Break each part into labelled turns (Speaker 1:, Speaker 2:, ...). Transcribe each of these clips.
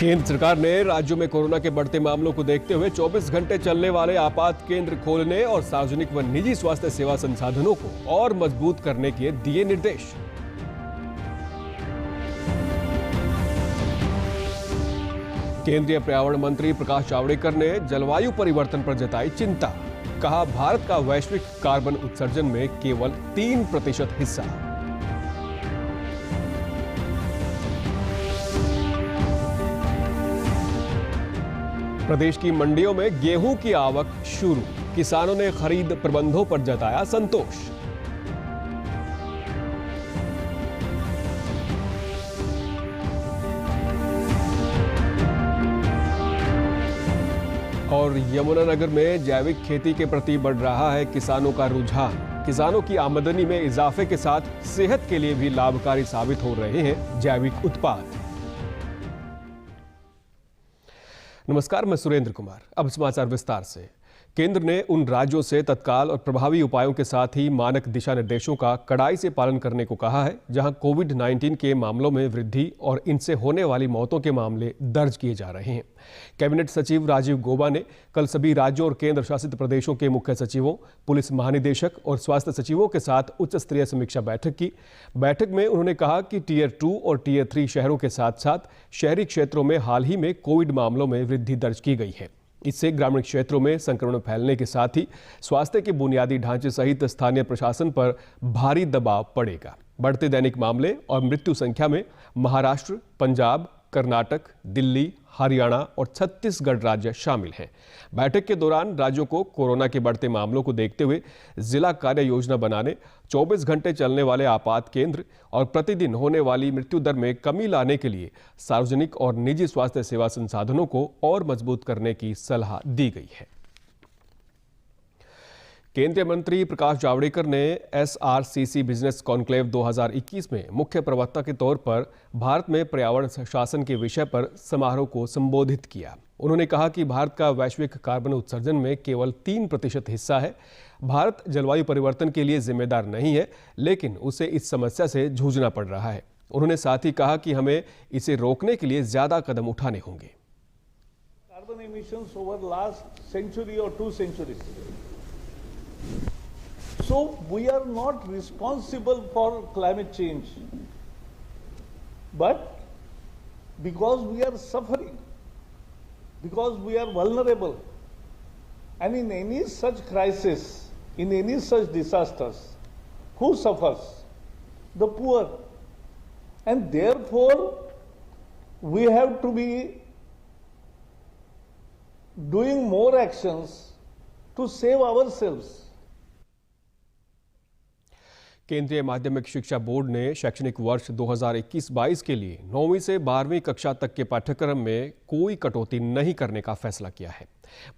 Speaker 1: केंद्र सरकार ने राज्यों में कोरोना के बढ़ते मामलों को देखते हुए 24 घंटे चलने वाले आपात केंद्र खोलने और सार्वजनिक व निजी स्वास्थ्य सेवा संसाधनों को और मजबूत करने के दिए निर्देश। केंद्रीय पर्यावरण मंत्री प्रकाश जावड़ेकर ने जलवायु परिवर्तन पर जताई चिंता। कहा, भारत का वैश्विक कार्बन उत्सर्जन में केवल 3% हिस्सा। प्रदेश की मंडियों में गेहूं की आवक शुरू। किसानों ने खरीद प्रबंधों पर जताया संतोष। और यमुनानगर में जैविक खेती के प्रति बढ़ रहा है किसानों का रुझान। किसानों की आमदनी में इजाफे के साथ सेहत के लिए भी लाभकारी साबित हो रहे हैं जैविक उत्पाद। नमस्कार, मैं सुरेंद्र कुमार। अब समाचार विस्तार से। केंद्र ने उन राज्यों से तत्काल और प्रभावी उपायों के साथ ही मानक दिशा निर्देशों का कड़ाई से पालन करने को कहा है, जहां कोविड-19 के मामलों में वृद्धि और इनसे होने वाली मौतों के मामले दर्ज किए जा रहे हैं। कैबिनेट सचिव राजीव गौबा ने कल सभी राज्यों और केंद्र शासित प्रदेशों के मुख्य सचिवों, पुलिस महानिदेशक और स्वास्थ्य सचिवों के साथ उच्च स्तरीय समीक्षा बैठक की। बैठक में उन्होंने कहा कि टियर 2 और टियर 3 शहरों के साथ साथ शहरी क्षेत्रों में हाल ही में कोविड मामलों में वृद्धि दर्ज की गई है। इससे ग्रामीण क्षेत्रों में संक्रमण फैलने के साथ ही स्वास्थ्य के बुनियादी ढांचे सहित स्थानीय प्रशासन पर भारी दबाव पड़ेगा। बढ़ते दैनिक मामले और मृत्यु संख्या में महाराष्ट्र, पंजाब, कर्नाटक, दिल्ली, हरियाणा और छत्तीसगढ़ राज्य शामिल हैं। बैठक के दौरान राज्यों को कोरोना के बढ़ते मामलों को देखते हुए जिला कार्य योजना बनाने, 24 घंटे चलने वाले आपात केंद्र और प्रतिदिन होने वाली मृत्यु दर में कमी लाने के लिए सार्वजनिक और निजी स्वास्थ्य सेवा संसाधनों को और मजबूत करने की सलाह दी गई है। केंद्रीय मंत्री प्रकाश जावड़ेकर ने SRCC बिजनेस कॉन्क्लेव 2021 में मुख्य प्रवक्ता के तौर पर भारत में पर्यावरण शासन के विषय पर समारोह को संबोधित किया। उन्होंने कहा कि भारत का वैश्विक कार्बन उत्सर्जन में केवल 3% हिस्सा है। भारत जलवायु परिवर्तन के लिए जिम्मेदार नहीं है, लेकिन उसे इस समस्या से जूझना पड़ रहा है। उन्होंने साथ ही कहा कि हमें इसे रोकने के लिए ज्यादा कदम उठाने होंगे।
Speaker 2: Carbon emissions over last century और 2 centuries. So we are not responsible for climate change, but because we are suffering, because we are vulnerable, and in any such crisis, in any such disasters, who suffers? The poor. And therefore we have to be doing more actions to save ourselves.
Speaker 1: केंद्रीय माध्यमिक शिक्षा board ने शैक्षणिक वर्ष 2021-22 के लिए 9वीं से 12वीं कक्षा तक के पाठ्यक्रम में कोई कटौती नहीं करने का फैसला किया है।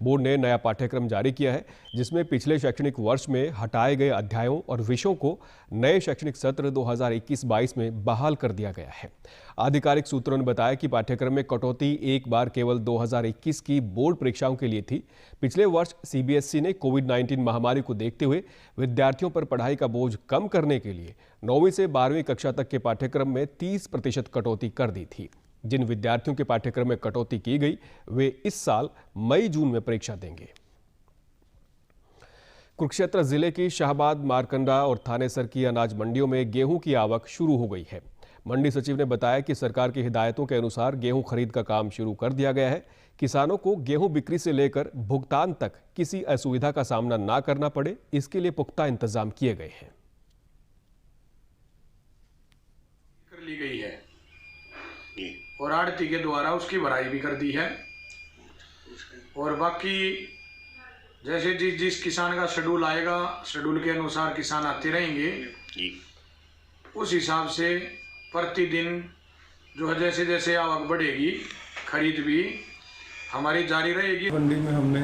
Speaker 1: बोर्ड ने नया पाठ्यक्रम जारी किया है, जिसमें पिछले शैक्षणिक वर्ष में हटाए गए अध्यायों और विषयों को नए शैक्षणिक सत्र 2021-22 में बहाल कर दिया गया है। आधिकारिक सूत्रों ने बताया कि पाठ्यक्रम में कटौती एक बार केवल 2021 की बोर्ड परीक्षाओं के लिए थी। पिछले वर्ष CBSE ने कोविड-19 महामारी को देखते हुए विद्यार्थियों पर पढ़ाई का बोझ कम करने के लिए 9वीं से 12वीं कक्षा तक के पाठ्यक्रम में 30% कटौती कर दी थी। जिन विद्यार्थियों के पाठ्यक्रम में कटौती की गई, वे इस साल मई-जून में परीक्षा देंगे। कुरुक्षेत्र जिले की शाहबाद, मारकंडा और थानेसर की अनाज मंडियों में गेहूं की आवक शुरू हो गई है। मंडी सचिव ने बताया कि सरकार की हिदायतों के अनुसार गेहूं खरीद का काम शुरू कर दिया गया है। किसानों को गेहूं बिक्री से लेकर भुगतान तक किसी असुविधा का सामना ना करना पड़े, इसके लिए पुख्ता इंतजाम किए गए हैं।
Speaker 3: कर ली गई है और आड़ती के द्वारा उसकी भराई भी कर दी है। और बाकी जैसे जिस किसान का शेड्यूल आएगा, शेड्यूल के अनुसार किसान आते रहेंगे। उस हिसाब से प्रतिदिन जो है जैसे जैसे आवक बढ़ेगी, खरीद भी हमारी जारी रहेगी।
Speaker 4: मंडी में हमने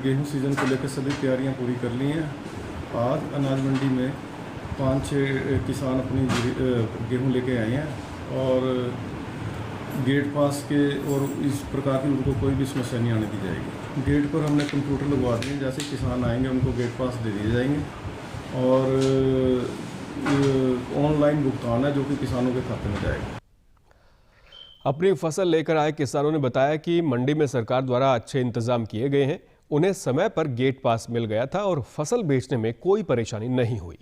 Speaker 4: गेहूं सीजन को लेकर सभी तैयारियां पूरी कर ली हैं। आज अनाज मंडी में 5-6 किसान अपनी गेहूं लेके आए हैं और गेट पास के और इस प्रकार की उनको कोई भी समस्या नहीं आने दी जाएगी। गेट पर हमने कंप्यूटर लगवा दिए, जैसे किसान आएंगे उनको गेट पास दे दिए जाएंगे और ऑनलाइन भुगतान है जो कि किसानों के खाते में जाएगा।
Speaker 1: अपनी फसल लेकर आए किसानों ने बताया कि मंडी में सरकार द्वारा अच्छे इंतजाम किए गए हैं। उन्हें समय पर गेट पास मिल गया था और फसल बेचने में कोई परेशानी नहीं हुई।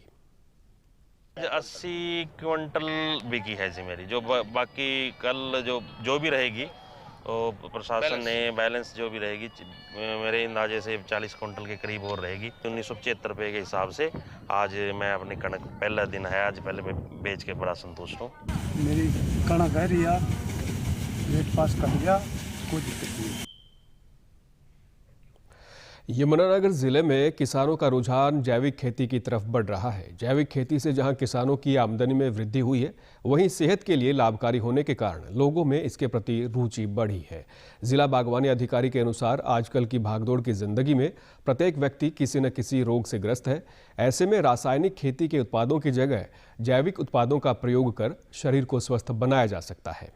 Speaker 5: 80 क्विंटल बिकी है जी मेरी, जो बाकी कल जो भी रहेगी वो प्रशासन ने बैलेंस जो भी रहेगी मेरे अंदाजे से 40 क्विंटल के करीब और रहेगी। 1975 रुपये के हिसाब से आज मैं अपनी कणक, पहला दिन है आज, पहले मैं बेच के बड़ा संतुष्ट हूँ।
Speaker 6: मेरी कणक है रिया, गेट पास कर दिया, कोई दिक्कत नहीं।
Speaker 1: यमुनानगर जिले में किसानों का रुझान जैविक खेती की तरफ बढ़ रहा है। जैविक खेती से जहां किसानों की आमदनी में वृद्धि हुई है, वहीं सेहत के लिए लाभकारी होने के कारण लोगों में इसके प्रति रुचि बढ़ी है। जिला बागवानी अधिकारी के अनुसार आजकल की भागदौड़ की जिंदगी में प्रत्येक व्यक्ति किसी न किसी रोग से ग्रस्त है। ऐसे में रासायनिक खेती के उत्पादों की जगह जैविक उत्पादों का प्रयोग कर शरीर को स्वस्थ बनाया जा सकता है।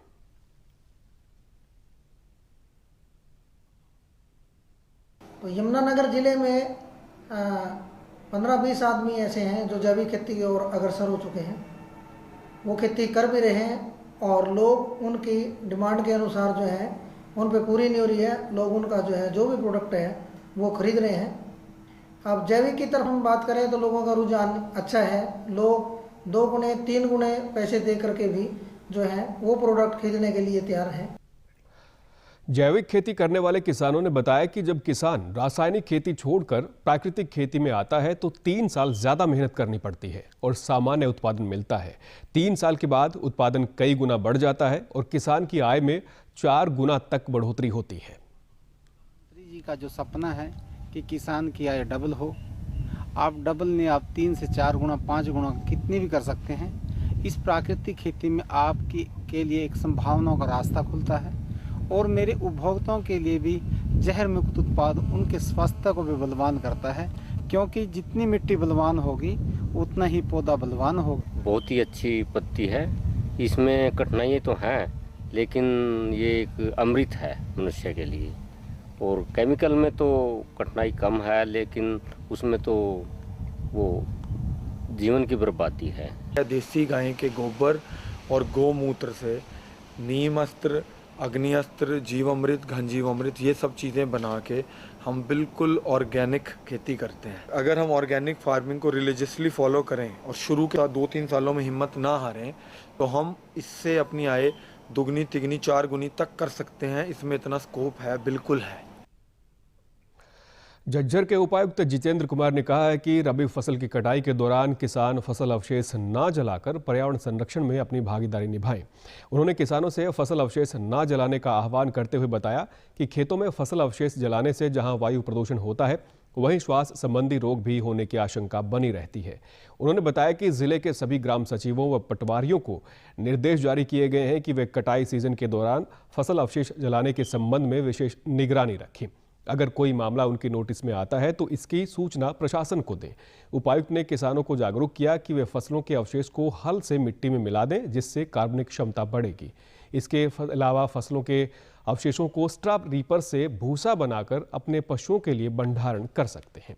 Speaker 7: तो यमुनानगर जिले में 15-20 आदमी ऐसे हैं जो जैविक खेती की ओर अग्रसर हो चुके हैं। वो खेती कर भी रहे हैं और लोग उनकी डिमांड के अनुसार जो है उन पे पूरी नहीं हो रही है। लोग उनका जो भी प्रोडक्ट है वो खरीद रहे हैं। अब जैविक की तरफ हम बात करें तो लोगों का रुझान अच्छा है। लोग 2 गुने 3 गुने पैसे दे करके भी जो है वो प्रोडक्ट खरीदने के लिए तैयार हैं।
Speaker 1: जैविक खेती करने वाले किसानों ने बताया कि जब किसान रासायनिक खेती छोड़कर प्राकृतिक खेती में आता है तो 3 साल ज्यादा मेहनत करनी पड़ती है और सामान्य उत्पादन मिलता है। 3 साल के बाद उत्पादन कई गुना बढ़ जाता है और किसान की आय में 4 गुना तक बढ़ोतरी होती है।
Speaker 8: जी का जो सपना है कि किसान की आय डबल हो, आप डबल नहीं, आप 3 से 4 गुना 5 गुना कितनी भी कर सकते हैं। इस प्राकृतिक खेती में आपकी के लिए एक संभावनाओं का रास्ता खुलता है और मेरे उपभोक्ताओं के लिए भी जहर मुक्त उत्पाद उनके स्वास्थ्य को भी बलवान करता है, क्योंकि जितनी मिट्टी बलवान होगी उतना ही पौधा बलवान होगा।
Speaker 9: बहुत ही अच्छी पत्ती है। इसमें कठिनाइयाँ तो हैं, लेकिन ये एक अमृत है मनुष्य के लिए। और केमिकल में तो कठिनाई कम है, लेकिन उसमें तो वो जीवन की बर्बादी है।
Speaker 10: देसी गाय के गोबर और गौमूत्र से नीम अस्त्र, अग्नि अस्त्र, जीवामृत, घनजीवामृत, ये सब चीज़ें बना के हम बिल्कुल ऑर्गेनिक खेती करते हैं। अगर हम ऑर्गेनिक फार्मिंग को रिलीजियसली फॉलो करें और शुरू के 2-3 सालों में हिम्मत ना हारें तो हम इससे अपनी आय दुगनी, तिगनी, 4 गुनी तक कर सकते हैं। इसमें इतना स्कोप है, बिल्कुल है।
Speaker 1: झज्जर के उपायुक्त जितेंद्र कुमार ने कहा है कि रबी फसल की कटाई के दौरान किसान फसल अवशेष न जलाकर पर्यावरण संरक्षण में अपनी भागीदारी निभाएं। उन्होंने किसानों से फसल अवशेष न जलाने का आह्वान करते हुए बताया कि खेतों में फसल अवशेष जलाने से जहां वायु प्रदूषण होता है, वहीं श्वास संबंधी रोग भी होने की आशंका बनी रहती है। उन्होंने बताया कि जिले के सभी ग्राम सचिवों व पटवारियों को निर्देश जारी किए गए हैं कि वे कटाई सीजन के दौरान फसल अवशेष जलाने के संबंध में विशेष निगरानी रखें। अगर कोई मामला उनकी नोटिस में आता है तो इसकी सूचना प्रशासन को दें। उपायुक्त ने किसानों को जागरूक किया कि वे फसलों के अवशेष को हल से मिट्टी में मिला दें, जिससे कार्बनिक क्षमता बढ़ेगी। इसके अलावा फसलों के अवशेषों को स्ट्रा रीपर से भूसा बनाकर अपने पशुओं के लिए भंडारण कर सकते हैं।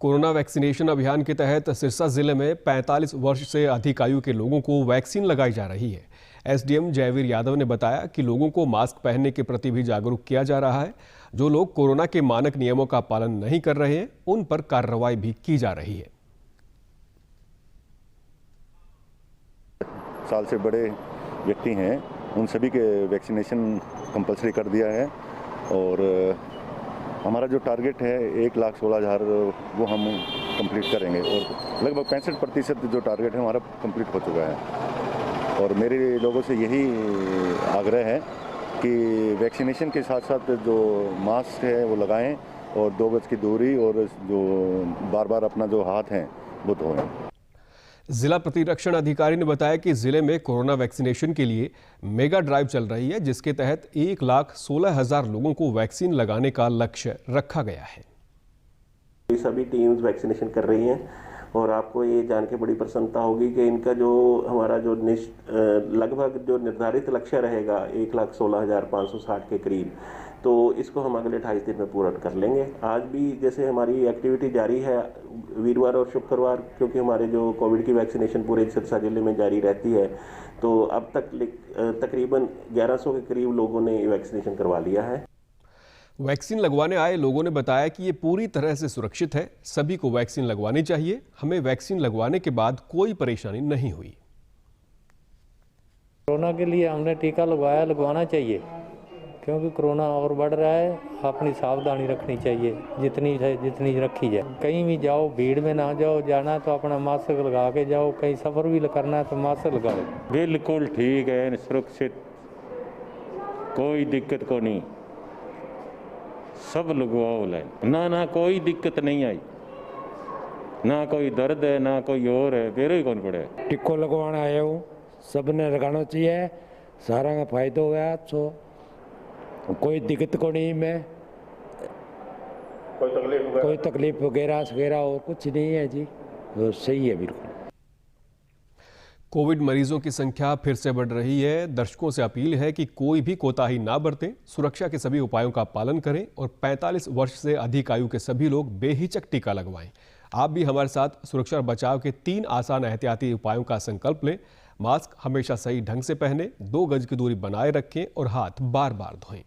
Speaker 1: कोरोना वैक्सीनेशन अभियान के तहत सिरसा जिले में 45 वर्ष से अधिक आयु के लोगों को वैक्सीन लगाई जा रही है। एसडीएम जयवीर यादव ने बताया कि लोगों को मास्क पहनने के प्रति भी जागरूक किया जा रहा है। जो लोग कोरोना के मानक नियमों का पालन नहीं कर रहे हैं, उन पर कार्रवाई भी की जा रही है।
Speaker 11: साल से बड़े व्यक्ति हैं, उन सभी के वैक्सीनेशन कंपलसरी कर दिया है और हमारा जो टारगेट है 1,16,000 वो हम कंप्लीट करेंगे और लगभग 65% जो टारगेट है हमारा कंप्लीट हो चुका है। और मेरे लोगों से यही आग्रह है कि वैक्सीनेशन के साथ साथ जो मास्क है वो लगाएं और 2 गज की दूरी और जो बार-बार अपना जो हाथ हैं वो धोएं।
Speaker 1: जिला प्रतिरक्षण अधिकारी ने बताया कि जिले में कोरोना वैक्सीनेशन के लिए मेगा ड्राइव चल रही है, जिसके तहत 1,16,000 लोगों को वैक्सीन लगाने का लक्ष्य रखा गया है।
Speaker 12: सभी टीम्स वैक्सीनेशन कर रही हैं और आपको ये जान के बड़ी प्रसन्नता होगी कि इनका जो हमारा जो लगभग जो निर्धारित लक्ष्य रहेगा 1,16,560 के करीब, तो इसको हम अगले 28 दिन में पूरा कर लेंगे। आज भी जैसे हमारी एक्टिविटी जारी है वीरवार और शुक्रवार, क्योंकि हमारे जो कोविड की वैक्सीनेशन पूरे सिरसा जिले में जारी रहती है, तो अब तक तकरीबन 1100 के करीब लोगों ने वैक्सीनेशन करवा लिया है।
Speaker 1: वैक्सीन लगवाने आए लोगों ने बताया कि ये पूरी तरह से सुरक्षित है, सभी को वैक्सीन लगवानी चाहिए। हमें वैक्सीन लगवाने के बाद कोई परेशानी नहीं हुई।
Speaker 13: कोरोना के लिए हमने टीका लगवाना चाहिए, क्योंकि कोरोना और बढ़ रहा है। अपनी सावधानी रखनी चाहिए जितनी रखी जाए। कहीं भी जाओ भीड़ में ना जाओ, जाना तो अपना मास्क लगा के जाओ, कहीं सफ़र भी करना है तो मास्क लगाओ।
Speaker 14: बिल्कुल ठीक है, सुरक्षित, कोई दिक्कत को नहीं, सब लगवाओ लाइन। ना कोई दिक्कत नहीं आई, ना कोई दर्द है ना कोई और है, फिर ही कौन पड़े।
Speaker 15: टिक्को लगवाना आया हूँ, सब ने लगाना चाहिए, सारा का फायदा हुआ। तो कोई दिक्कत को नहीं, मैं कोई तकलीफ वगैरह और कुछ नहीं है जी, तो सही है बिल्कुल।
Speaker 1: कोविड मरीजों की संख्या फिर से बढ़ रही है। दर्शकों से अपील है कि कोई भी कोताही ना बरतें, सुरक्षा के सभी उपायों का पालन करें और 45 वर्ष से अधिक आयु के सभी लोग बेहिचक टीका लगवाएं। आप भी हमारे साथ सुरक्षा और बचाव के 3 आसान एहतियाती उपायों का संकल्प लें। मास्क हमेशा सही ढंग से पहनें, 2 गज की दूरी बनाए रखें और हाथ बार बार धोएं।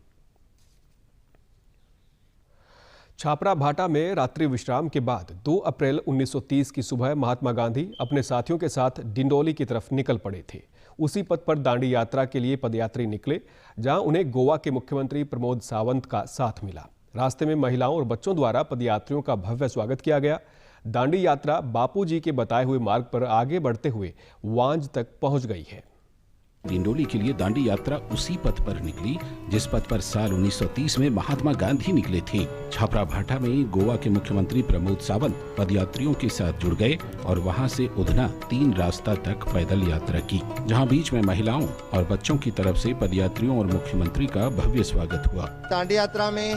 Speaker 1: छापरा भाटा में रात्रि विश्राम के बाद 2 अप्रैल 1930 की सुबह महात्मा गांधी अपने साथियों के साथ डिंडोली की तरफ निकल पड़े थे। उसी पथ पर दांडी यात्रा के लिए पदयात्री निकले, जहां उन्हें गोवा के मुख्यमंत्री प्रमोद सावंत का साथ मिला। रास्ते में महिलाओं और बच्चों द्वारा पदयात्रियों का भव्य स्वागत किया गया। दांडी यात्रा बापूजी के बताए हुए मार्ग पर आगे बढ़ते हुए वांज तक पहुंच गई है।
Speaker 16: डिंडोली के लिए दांडी यात्रा उसी पथ पर निकली जिस पथ पर साल 1930 में महात्मा गांधी निकले थे। छापरा भाटा में गोवा के मुख्यमंत्री प्रमोद सावंत पदयात्रियों के साथ जुड़ गए और वहां से उधना 3 रास्ता तक पैदल यात्रा की, जहां बीच में महिलाओं और बच्चों की तरफ से पदयात्रियों और मुख्यमंत्री का भव्य स्वागत हुआ।
Speaker 17: दांडी यात्रा में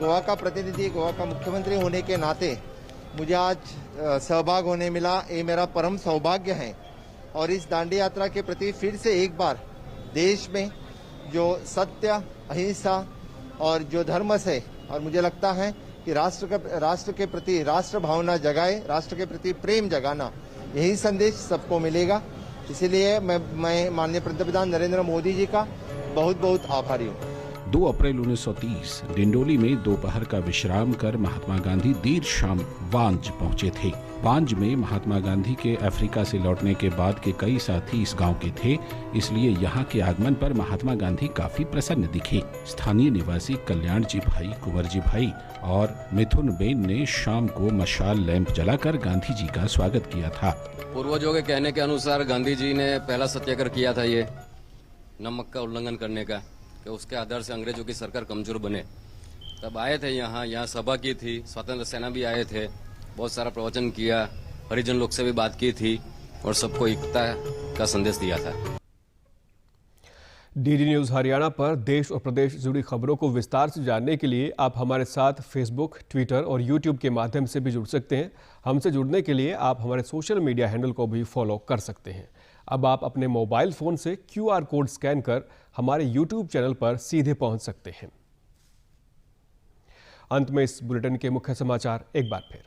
Speaker 17: गोवा का प्रतिनिधि, गोवा का मुख्यमंत्री होने के नाते मुझे आज सहभाग होने मिला, ये मेरा परम सौभाग्य है। और इस दांडी यात्रा के प्रति फिर से एक बार देश में जो सत्य, अहिंसा और जो धर्म से, और मुझे लगता है कि राष्ट्र के प्रति राष्ट्र भावना जगाए, राष्ट्र के प्रति प्रेम जगाना, यही संदेश सबको मिलेगा। इसीलिए मैं माननीय पंतप्रधान नरेंद्र मोदी जी का बहुत बहुत आभारी हूँ।
Speaker 16: 2 अप्रैल 1930 डिंडोली में दोपहर का विश्राम कर महात्मा गांधी देर शाम वांज पहुंचे थे। वांज में महात्मा गांधी के अफ्रीका से लौटने के बाद के कई साथी इस गांव के थे, इसलिए यहां के आगमन पर महात्मा गांधी काफी प्रसन्न दिखे। स्थानीय निवासी कल्याण जी भाई, कुंवर जी भाई और मिथुन बेन ने शाम को मशाल लैंप जलाकर गांधी जी का स्वागत किया था।
Speaker 18: पूर्वजों के कहने के अनुसार गांधी जी ने पहला सत्याग्रह किया था, ये नमक का उल्लंघन करने का, कि उसके आधार से अंग्रेजों की सरकार कमजोर बने। तब आए थे यहाँ सभा की थी, स्वतंत्र सेना भी आए थे, बहुत सारा प्रवचन किया, हरिजन लोग से भी बात की थी और सबको एकता का संदेश दिया था।
Speaker 1: डीडी न्यूज़ हरियाणा पर देश और प्रदेश से जुड़ी खबरों को विस्तार से जानने के लिए आप हमारे साथ फेसबुक, ट्विटर और यूट्यूब के माध्यम से भी जुड़ सकते हैं। हमसे जुड़ने के लिए आप हमारे सोशल मीडिया हैंडल को भी फॉलो कर सकते हैं। अब आप अपने मोबाइल फोन से QR कोड स्कैन कर हमारे YouTube चैनल पर सीधे पहुंच सकते हैं। अंत में इस बुलेटिन के मुख्य समाचार एक बार फिर।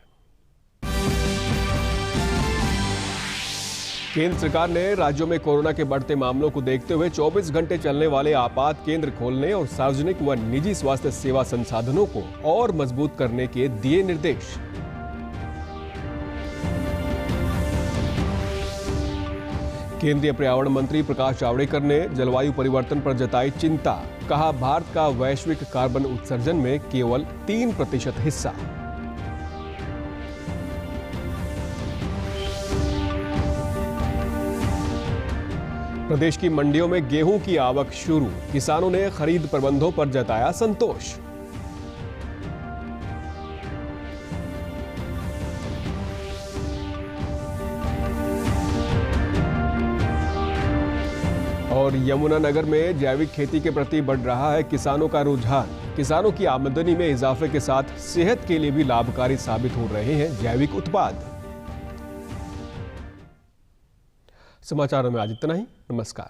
Speaker 1: केंद्र सरकार ने राज्यों में कोरोना के बढ़ते मामलों को देखते हुए 24 घंटे चलने वाले आपात केंद्र खोलने और सार्वजनिक व निजी स्वास्थ्य सेवा संसाधनों को और मजबूत करने के दिए निर्देश। केंद्रीय पर्यावरण मंत्री प्रकाश जावड़ेकर ने जलवायु परिवर्तन पर जताई चिंता। कहा, भारत का वैश्विक कार्बन उत्सर्जन में केवल 3% हिस्सा। प्रदेश की मंडियों में गेहूं की आवक शुरू, किसानों ने खरीद प्रबंधों पर जताया संतोष। और यमुनानगर में जैविक खेती के प्रति बढ़ रहा है किसानों का रुझान। किसानों की आमदनी में इजाफे के साथ सेहत के लिए भी लाभकारी साबित हो रहे हैं जैविक उत्पाद। समाचारों में आज इतना ही। नमस्कार।